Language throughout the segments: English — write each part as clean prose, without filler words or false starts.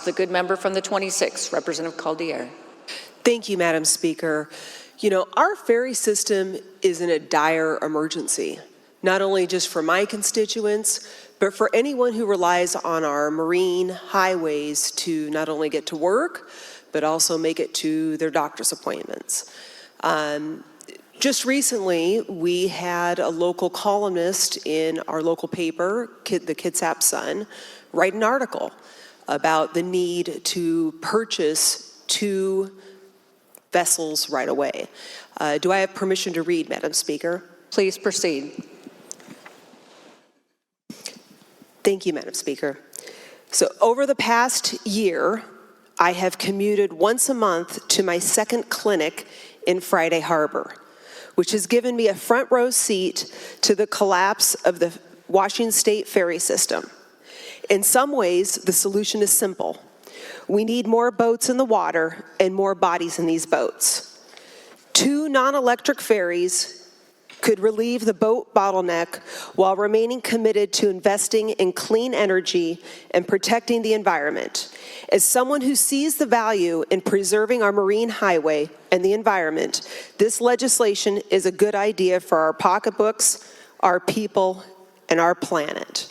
The good member from the 26th, Representative Caldier. Thank you, Madam Speaker. You know, our ferry system is in a dire emergency, not only just for my constituents, but for anyone who relies on our marine highways to not only get to work, but also make it to their doctor's appointments. Just recently, we had a local columnist in our local paper, the Kitsap Sun, write an article about the need to purchase 2 vessels right away. Do I have permission to read, Madam Speaker? Please proceed. Thank you, Madam Speaker. So over the past year, I have commuted once a month to my second clinic in Friday Harbor, which has given me a front row seat to the collapse of the Washington State ferry system. In some ways, the solution is simple. We need more boats in the water and more bodies in these boats. 2 non-electric ferries could relieve the boat bottleneck while remaining committed to investing in clean energy and protecting the environment. As someone who sees the value in preserving our marine highway and the environment, this legislation is a good idea for our pocketbooks, our people, and our planet.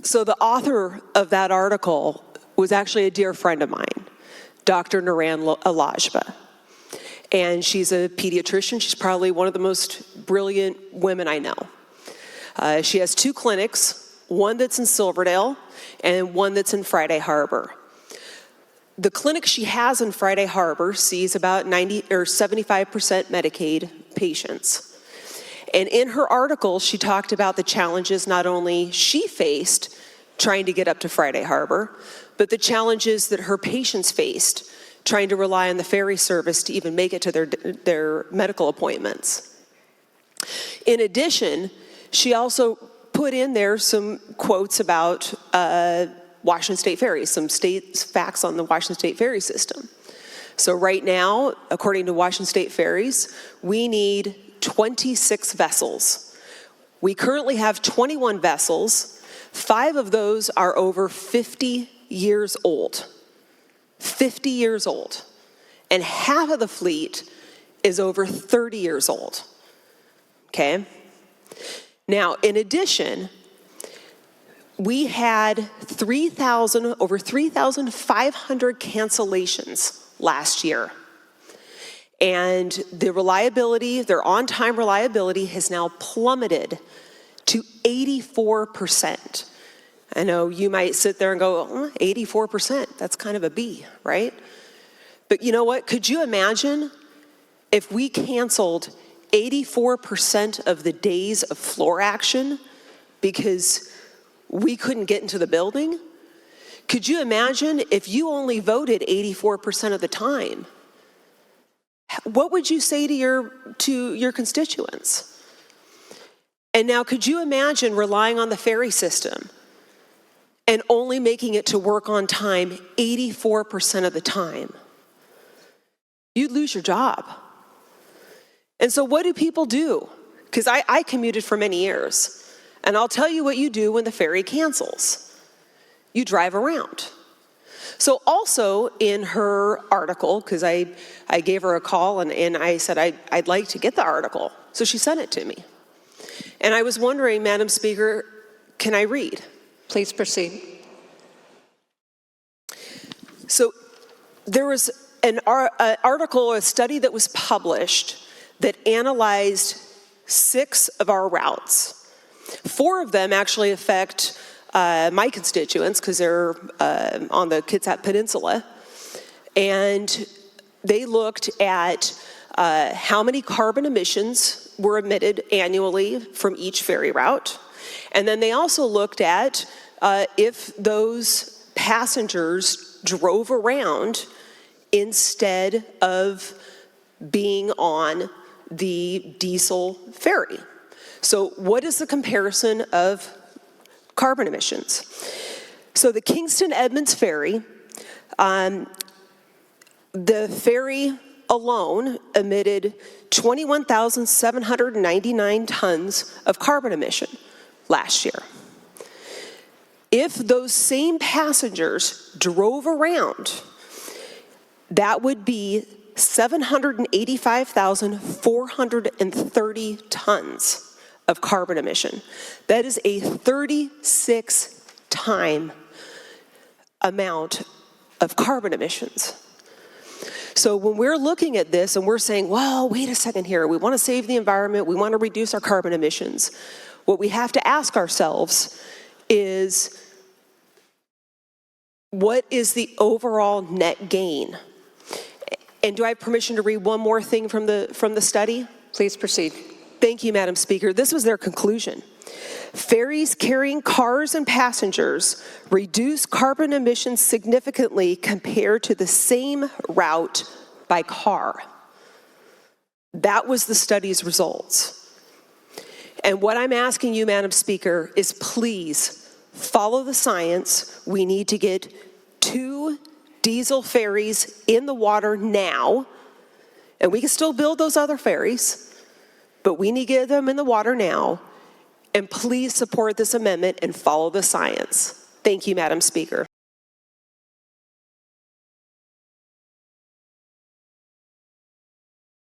So the author of that article was actually a dear friend of mine, Dr. Naran Alajba. And she's a pediatrician. She's probably one of the most brilliant women I know. She has 2 clinics, one that's in Silverdale and one that's in Friday Harbor. The clinic she has in Friday Harbor sees about 90 or 75% Medicaid patients. And in her article, she talked about the challenges not only she faced trying to get up to Friday Harbor, but the challenges that her patients faced trying to rely on the ferry service to even make it to their medical appointments. In addition, she also put in there some quotes about Washington State ferries, some facts on the Washington State ferry system. So right now, according to Washington State Ferries, we need 26 vessels. We currently have 21 vessels. 5 of those are over 50 years old. 50 years old. And half of the fleet is over 30 years old. Okay? Now, in addition, we had over 3,500 cancellations last year. And the reliability, their on-time reliability has now plummeted to 84%. I know you might sit there and go, 84%, that's kind of a B, right? But you know what? Could you imagine if we canceled 84% of the days of floor action because we couldn't get into the building? Could you imagine if you only voted 84% of the time? What would you say to your constituents? And now, could you imagine relying on the ferry system and only making it to work on time 84% of the time? You'd lose your job. And so what do people do? Because I commuted for many years, and I'll tell you what you do when the ferry cancels. You drive around. So also in her article, because I gave her a call and I said I'd like to get the article. So she sent it to me. And I was wondering, Madam Speaker, can I read? Please proceed. So there was an article, a study that was published that analyzed 6 of our routes. 4 of them actually affect my constituents because they're on the Kitsap Peninsula. And they looked at how many carbon emissions were emitted annually from each ferry route. And then they also looked at if those passengers drove around instead of being on the diesel ferry. So what is the comparison of carbon emissions? So the Kingston Edmonds ferry, the ferry alone emitted 21,799 tons of carbon emission last year. If those same passengers drove around, that would be 785,430 tons of carbon emission. That is a 36-time amount of carbon emissions. So when we're looking at this and we're saying, well, wait a second here, we want to save the environment, we want to reduce our carbon emissions, what we have to ask ourselves is, what is the overall net gain? And do I have permission to read one more thing from the study? Please proceed. Thank you, Madam Speaker. This was their conclusion. Ferries carrying cars and passengers reduce carbon emissions significantly compared to the same route by car. That was the study's results. And what I'm asking you, Madam Speaker, is please follow the science. We need to get 2 diesel ferries in the water now, and we can still build those other ferries, but we need to get them in the water now. And please support this amendment and follow the science. Thank you, Madam Speaker.